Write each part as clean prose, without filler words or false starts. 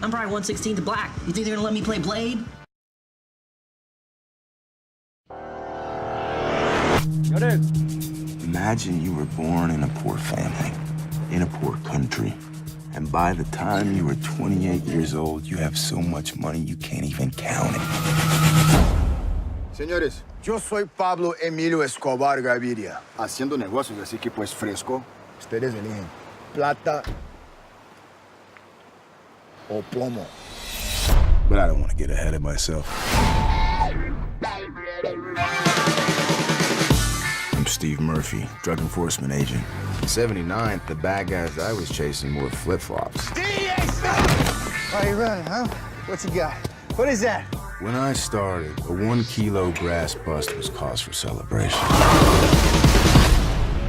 I'm probably 1/16 black. You think they're gonna let me play Blade? Imagine you were born in a poor family, in a poor country, and by the time you were 28 years old, you have so much money you can't even count it. Señores, yo soy Pablo Emilio Escobar Gaviria, haciendo negocios, así que pues fresco. Ustedes eligen plata o plomo. But I don't want to get ahead of myself. I'm Steve Murphy, drug enforcement agent. In '79, the bad guys I was chasing wore flip-flops. DEA, stop! Why are you running, huh? What you got? What is that? When I started, a 1 kilo grass bust was cause for celebration.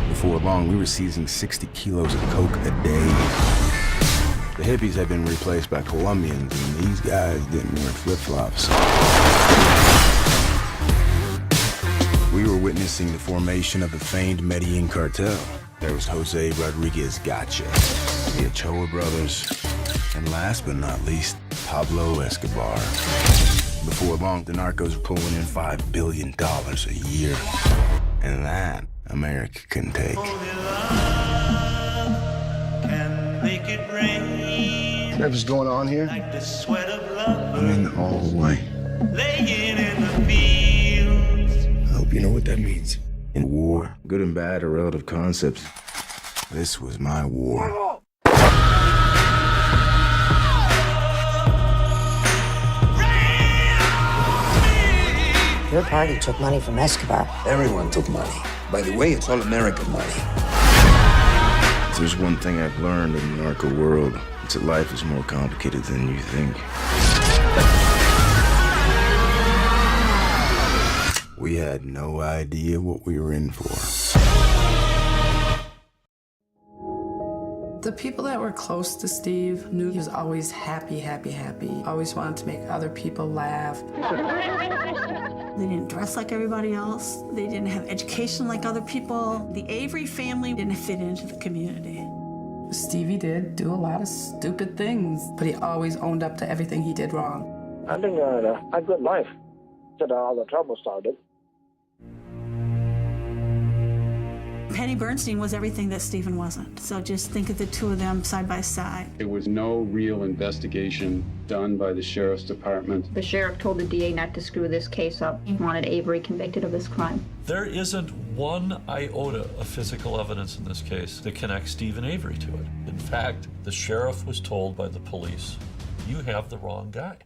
Before long, we were seizing 60 kilos of coke a day. The hippies had been replaced by Colombians, and these guys didn't wear flip-flops. We were witnessing the formation of the famed Medellin cartel. There was Jose Rodriguez Gacha, the Ochoa brothers, and last but not least, Pablo Escobar. Before long, the narcos were pulling in $5 billion a year. And that, America couldn't take. Whatever's going on here? I'm in all the way. I hope you know what that means. In war, good and bad are relative concepts. This was my war. Your party took money from Escobar. Everyone took money. By the way, it's all American money. If there's one thing I've learned in the narco world, it's that life is more complicated than you think. We had no idea what we were in for. The people that were close to Steve knew he was always happy, happy, happy. Always wanted to make other people laugh. They didn't dress like everybody else. They didn't have education like other people. The Avery family didn't fit into the community. Stevie did do a lot of stupid things, but he always owned up to everything he did wrong. I think I had a good life till all the trouble started. Penny Bernstein was everything that Stephen wasn't. So just think of the two of them side by side. There was no real investigation done by the sheriff's department. The sheriff told the DA not to screw this case up. He wanted Avery convicted of this crime. There isn't one iota of physical evidence in this case that connects Stephen Avery to it. In fact, the sheriff was told by the police, you have the wrong guy.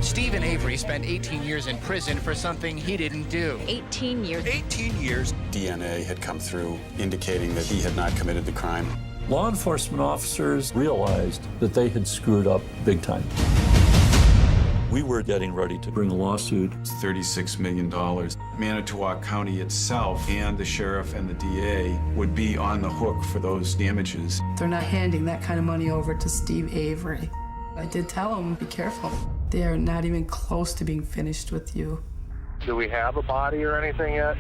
Stephen Avery spent 18 years in prison for something he didn't do. 18 years. 18 years. DNA had come through indicating that he had not committed the crime. Law enforcement officers realized that they had screwed up big time. We were getting ready to bring a lawsuit. It's $36 million. Manitowoc County itself and the sheriff and the DA would be on the hook for those damages. They're not handing that kind of money over to Steve Avery. I did tell him, be careful. They are not even close to being finished with you. Do we have a body or anything yet?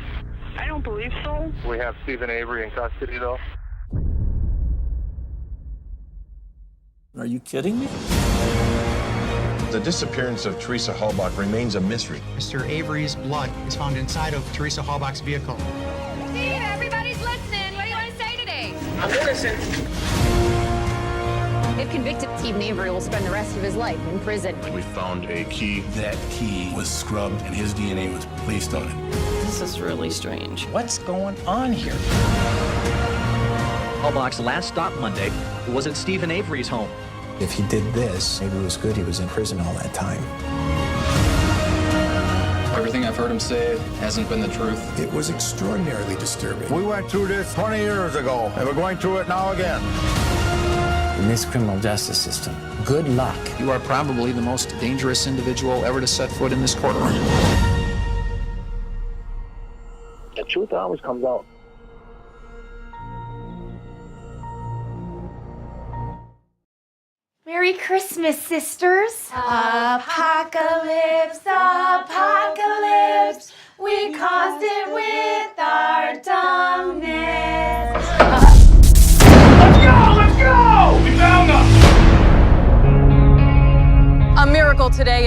I don't believe so. We have Stephen Avery in custody, though. Are you kidding me? The disappearance of Teresa Halbach remains a mystery. Mr. Avery's blood is found inside of Teresa Halbach's vehicle. Steve, everybody's listening. What do you want to say today? I'm going to listen. If convicted, Stephen Avery will spend the rest of his life in prison. We found a key. That key was scrubbed and his DNA was placed on it. This is really strange. What's going on here? Halbach's last stop Monday was at Stephen Avery's home. If he did this, maybe it was good he was in prison all that time. Everything I've heard him say hasn't been the truth. It was extraordinarily disturbing. We went through this 20 years ago, and we're going through it now again. In this criminal justice system, good luck. You are probably the most dangerous individual ever to set foot in this courtroom. The truth always comes out. Merry Christmas, sisters. Apocalypse, apocalypse. We caused it with our dumbness. Let's go! Let's go!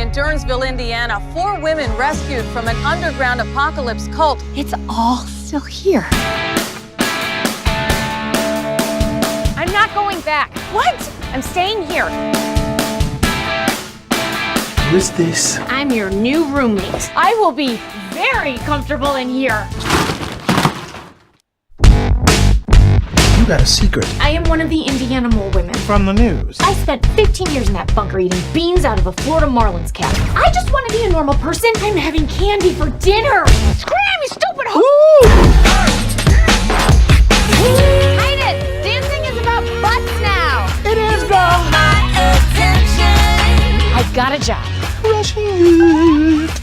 in Durnsville, Indiana, 4 women rescued from an underground apocalypse cult. It's all still here. I'm not going back. What? I'm staying here. Who is this? I'm your new roommate. I will be very comfortable in here. You got a secret. I am one of the Indiana mole women. From the news. I spent 15 years in that bunker eating beans out of a Florida Marlins cap. I just want to be a normal person. I'm having candy for dinner. Scram, you stupid Hide it! Dancing is about butts now. It is, girl. I've got a job.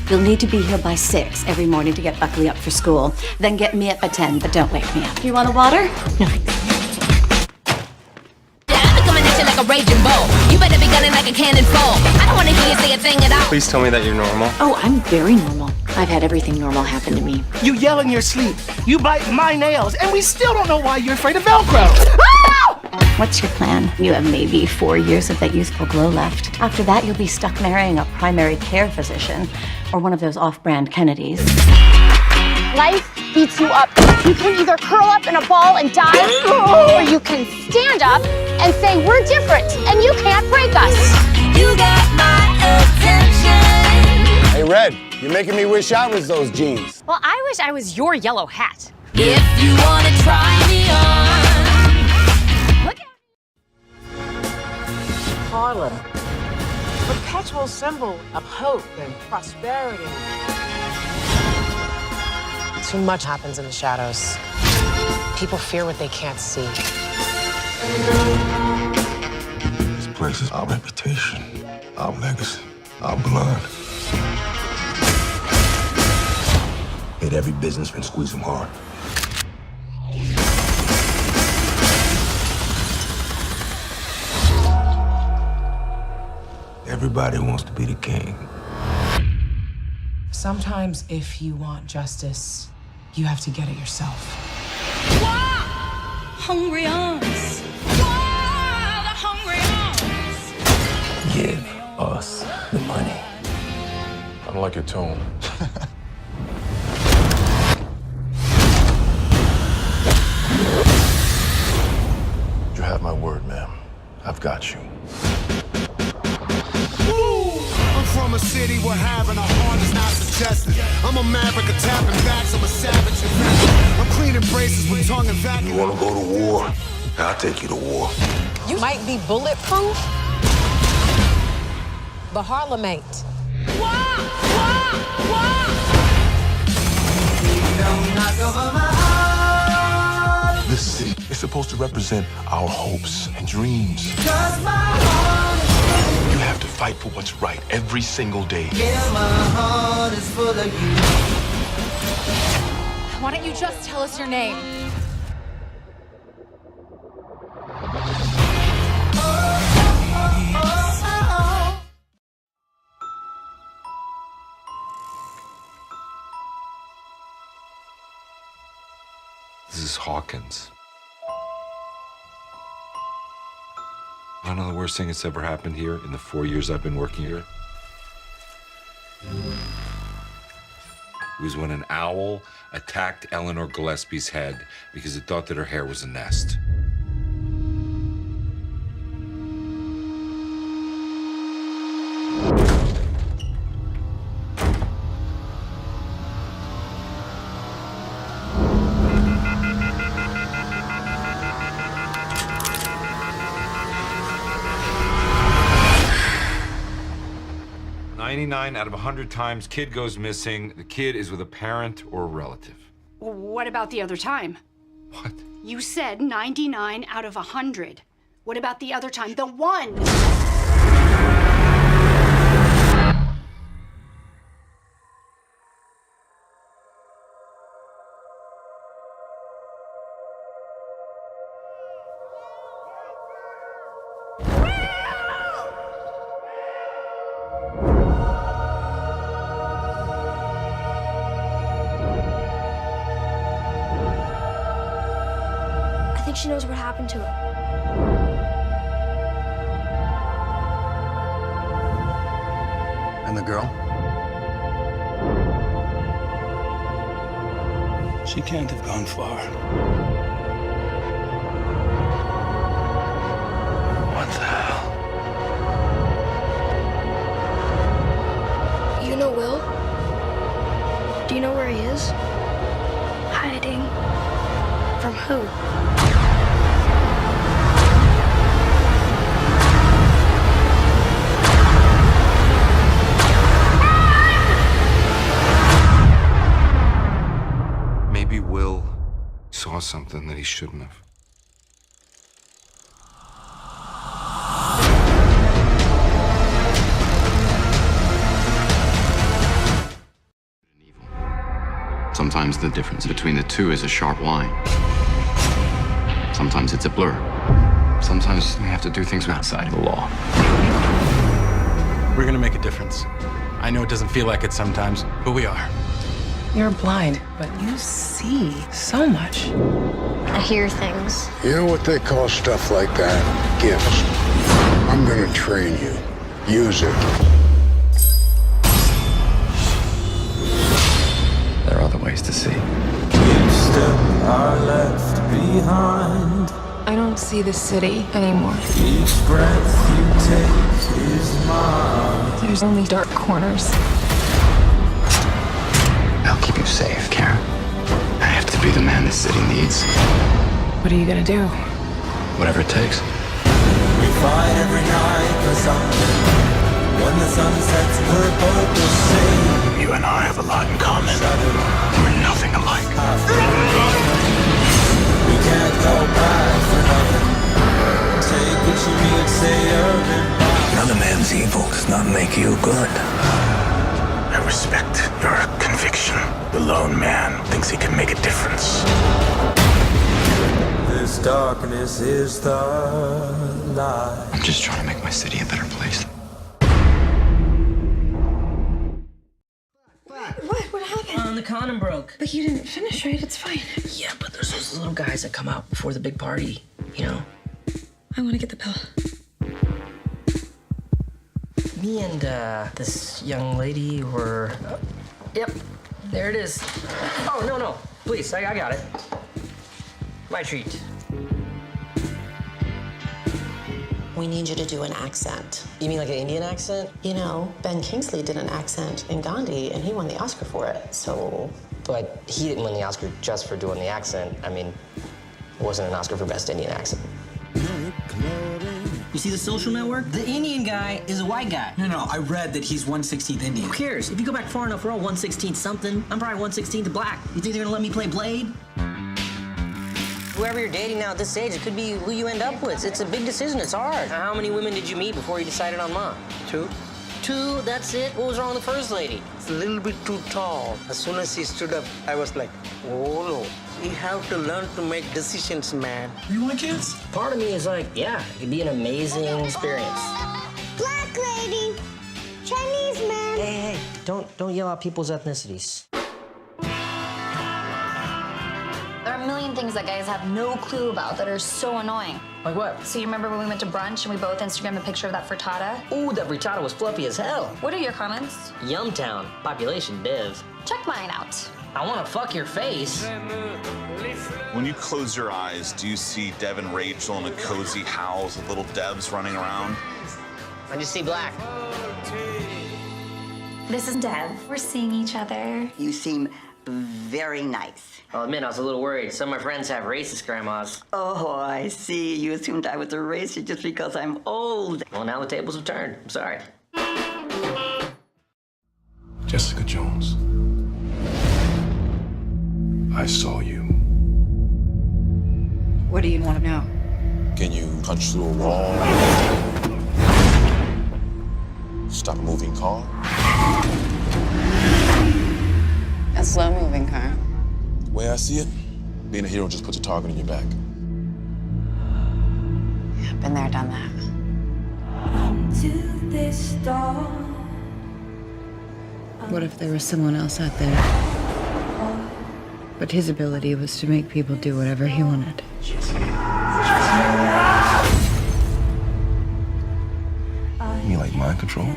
You'll need to be here by 6 every morning to get Buckley up for school. Then get me up by 10, but don't wake me up. You want a water? No. Like a raging bull. You better be gunning like a cannonball. I don't want to hear you say a thing at all. Please tell me that you're normal. Oh, I'm very normal. I've had everything normal happen to me. You yell in your sleep. You bite my nails, and we still don't know why you're afraid of Velcro. What's your plan? You have maybe 4 years of that youthful glow left. After that, you'll be stuck marrying a primary care physician or one of those off-brand Kennedys. Life beats you up. You can either curl up in a ball and die, or you can stand up and say, we're different, and you can't break us. You got my attention. Hey, Red, you're making me wish I was those jeans. Well, I wish I was your yellow hat. If you want to try me on. Look at Harlem, perpetual symbol of hope and prosperity. Too much happens in the shadows. People fear what they can't see. This place is our reputation, our legacy, our blood. Hit every businessman, squeeze them hard. Everybody wants to be the king. Sometimes if you want justice, you have to get it yourself. Hungry arms. The hungry arms. Give us the money. I don't like your tone. You have my word, ma'am. I've got you. I'm from a city where having a heart is not suggested. I'm a maverick, a tapping backs, I'm a savage. I'm cleaning braces with tongue and vacuum. You wanna go to war? I'll take you to war. You might be bulletproof, but Harlem ain't. This city is supposed to represent our hopes and dreams. You have to fight for what's right every single day. Why don't you just tell us your name? This is Hawkins. I know the worst thing that's ever happened here in the 4 years I've been working here. It was when an owl attacked Eleanor Gillespie's head because it thought that her hair was a nest. Out of 100 times, kid goes missing. The kid is with a parent or a relative. What about the other time? What? You said 99 out of 100. What about the other time? The one! I think she knows what happened to her. And the girl. She can't have gone far. What the hell? You know Will? Do you know where he is? Hiding. From who? Maybe Will saw something that he shouldn't have. Sometimes the difference between the two is a sharp line. Sometimes it's a blur. Sometimes we have to do things outside of the law. We're gonna make a difference. I know it doesn't feel like it sometimes, but we are. You're blind, but you see so much. I hear things. You know what they call stuff like that? Gifts. I'm gonna train you. Use it. There are other ways to see. Are left behind. I don't see the city anymore. Each breath you take is mine. There's only dark corners. I'll keep you safe, Karen. I have to be the man this city needs. What are you gonna do? Whatever it takes. We fight every night for something. When the sun sets, we're both the same. You and I have a lot in common. We're nothing alike. We can't go back for nothing. Take what you need, say urban. Another man's evil does not make you good. I respect your conviction. The lone man thinks he can make a difference. This darkness is the light. I'm just trying to make my city a better place. What happened? The condom broke. But you didn't finish, right? It's fine. Yeah, but there's those little guys that come out before the big party, you know? I want to get the pill. Me and, this young lady were... yep, there it is. Oh, no, please, I got it. My treat. We need you to do an accent. You mean like an Indian accent? You know, Ben Kingsley did an accent in Gandhi, and he won the Oscar for it, so... But he didn't win the Oscar just for doing the accent. I mean, it wasn't an Oscar for Best Indian Accent. You see The Social Network? The Indian guy is a white guy. No, I read that he's 1/16th Indian. Who cares? If you go back far enough, we're all 1/16th something. I'm probably 1/16th black. You think they're gonna let me play Blade? Whoever you're dating now at this age, it could be who you end up with. It's a big decision. It's hard. How many women did you meet before you decided on mom? 2. 2? That's it? What was wrong with the first lady? It's a little bit too tall. As soon as he stood up, I was like, oh no. You have to learn to make decisions, man. You want kids? Part of me is like, yeah, it could be an amazing experience. Black lady. Chinese man. Hey, don't yell out people's ethnicities. There are a million things that guys have no clue about that are so annoying. Like what? So you remember when we went to brunch and we both Instagrammed a picture of that frittata? Ooh, that frittata was fluffy as hell. What are your comments? Yumtown, population div. Check mine out. I want to fuck your face. When you close your eyes, do you see Dev and Rachel in a cozy house with little Devs running around? I just see black. This is Dev. We're seeing each other. You seem very nice. I'll admit, I was a little worried. Some of my friends have racist grandmas. Oh, I see. You assumed I was a racist just because I'm old. Well, now the tables have turned. I'm sorry. Jessica Jones. I saw you. What do you want to know? Can you punch through a wall? Stop a moving car? A slow-moving car. The way I see it, being a hero just puts a target on your back. Yeah, been there, done that. To this door. What if there was someone else out there? But his ability was to make people do whatever he wanted. You like mind control?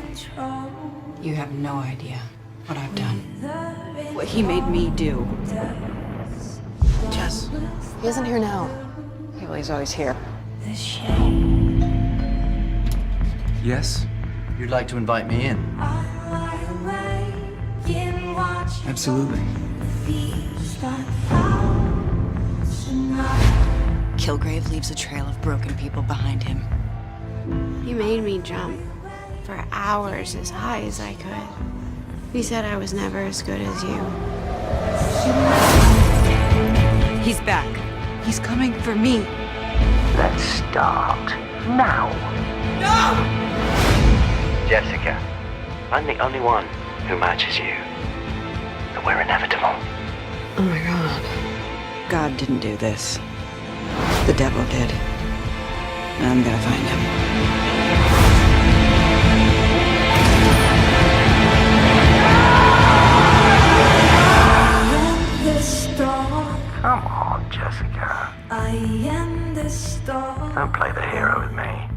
You have no idea what I've done. What he made me do. Jess, he isn't here now. Yeah, well, he's always here. Yes? You'd like to invite me in? Absolutely. Kilgrave leaves a trail of broken people behind him. He made me jump for hours as high as I could. He said I was never as good as you. He's back. He's coming for me. Let's start now. No! Jessica, I'm the only one who matches you. And we're inevitable. Oh my God. God didn't do this. The devil did. And I'm gonna find him. Come on, Jessica. I am the star. Don't play the hero with me.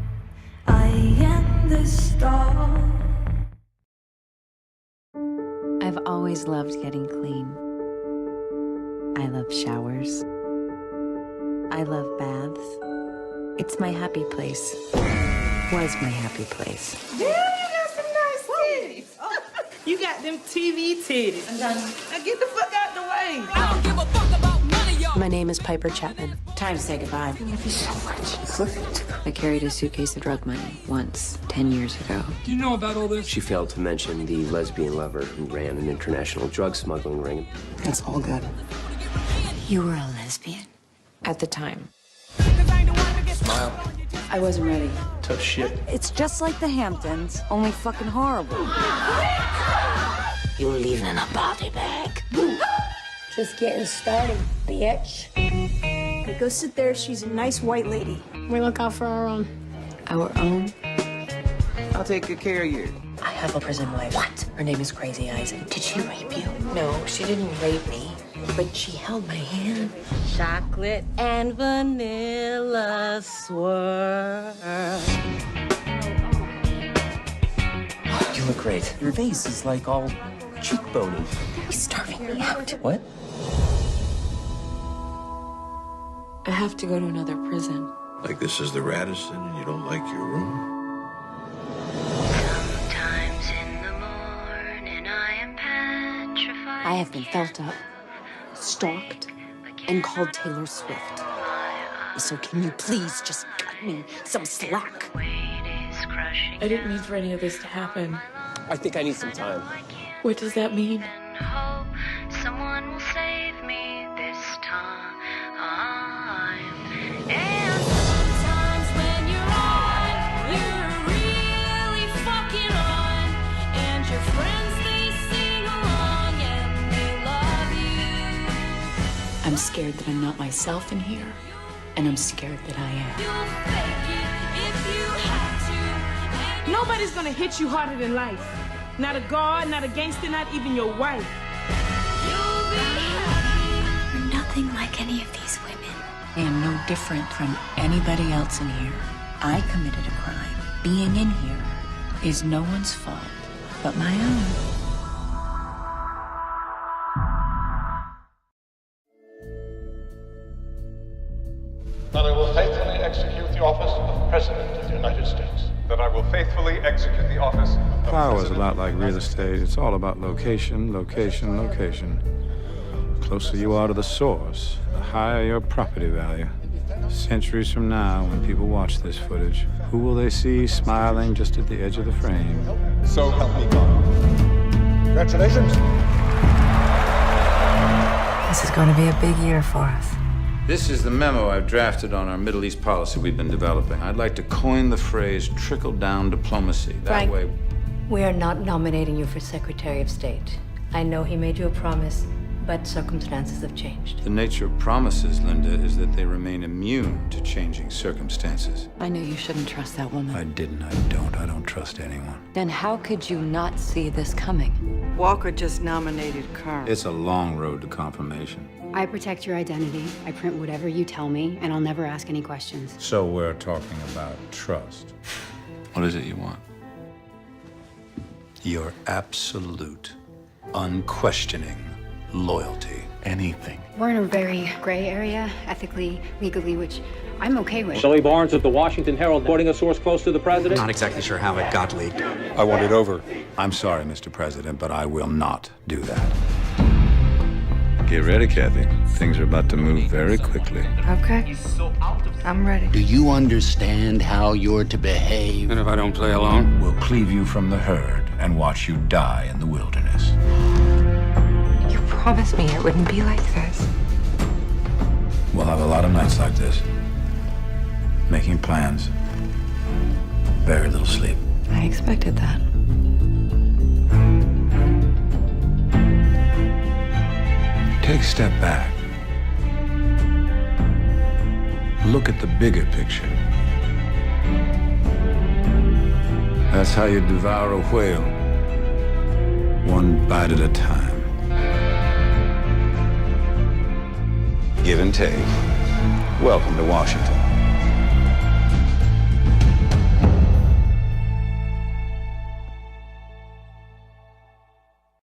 I am the star. I've always loved getting clean. I love showers. I love baths. It's my happy place. Was my happy place. Yeah, you got some nice titties. Oh, you got them TV titties. Now get the fuck out the way. I don't give a fuck about none of y'all. My name is Piper Chapman. Time to say goodbye. I love you so much. I carried a suitcase of drug money once, 10 years ago. Do you know about all this? She failed to mention the lesbian lover who ran an international drug smuggling ring. That's all good. You were a lesbian? At the time. Smile. I wasn't ready. Tough shit. It's just like the Hamptons, only fucking horrible. You're leaving in a body bag. Just getting started, bitch. Hey, go sit there. She's a nice white lady. We look out for our own. Our own? I'll take good care of you. I have a prison wife. What? Her name is Crazy Eyes. Did she rape you? No, she didn't rape me. But she held my hand. Chocolate and vanilla swirl. You look great. Your face is like all cheekbony. He's starving me out. What? I have to go to another prison. Like this is the Radisson and you don't like your room? Sometimes in the morning I am petrified. I have been felt up, stalked, and called Taylor Swift. So can you please just cut me some slack? I didn't mean for any of this to happen. I think I need some time. What does that mean? Hope someone will save me this time. And sometimes when you're on, you're really fucking on. And your friends, they sing along and they love you. I'm scared that I'm not myself in here, and I'm scared that I am. You'll fake it if you have to. Nobody's gonna hit you harder than life. Not a guard, not a gangster, not even your wife. You'll be happy. You're nothing like any of these women. I am no different from anybody else in here. I committed a crime. Being in here is no one's fault but my own. That I will faithfully execute the office of President of the United States. That I will faithfully execute the office of Power is a lot like real estate. It's all about location, location, location. The closer you are to the source, the higher your property value. Centuries from now, when people watch this footage, who will they see smiling just at the edge of the frame? So help me God. Congratulations. This is going to be a big year for us. This is the memo I've drafted on our Middle East policy we've been developing. I'd like to coin the phrase trickle-down diplomacy. That Frank, way... we are not nominating you for Secretary of State. I know he made you a promise, but circumstances have changed. The nature of promises, Linda, is that they remain immune to changing circumstances. I know you shouldn't trust that woman. I didn't, I don't trust anyone. Then how could you not see this coming? Walker just nominated Carl. It's a long road to confirmation. I protect your identity. I print whatever you tell me, and I'll never ask any questions. So we're talking about trust. What is it you want? your absolute, unquestioning loyalty. Anything. We're in a very gray area, ethically, legally, which I'm okay with. Shelley Barnes of the Washington Herald, quoting a source close to the president. Not exactly sure how it got leaked. I want it over. I'm sorry, Mr. President, but I will not do that. Get ready, Kathy. Things are about to move very quickly. Okay. I'm ready. Do you understand how you're to behave? And if I don't play alone, we'll cleave you from the herd and watch you die in the wilderness. You promised me it wouldn't be like this. We'll have a lot of nights like this. Making plans. Very little sleep. I expected that. Take a step back. Look at the bigger picture. That's how you devour a whale. One bite at a time. Give and take. Welcome to Washington.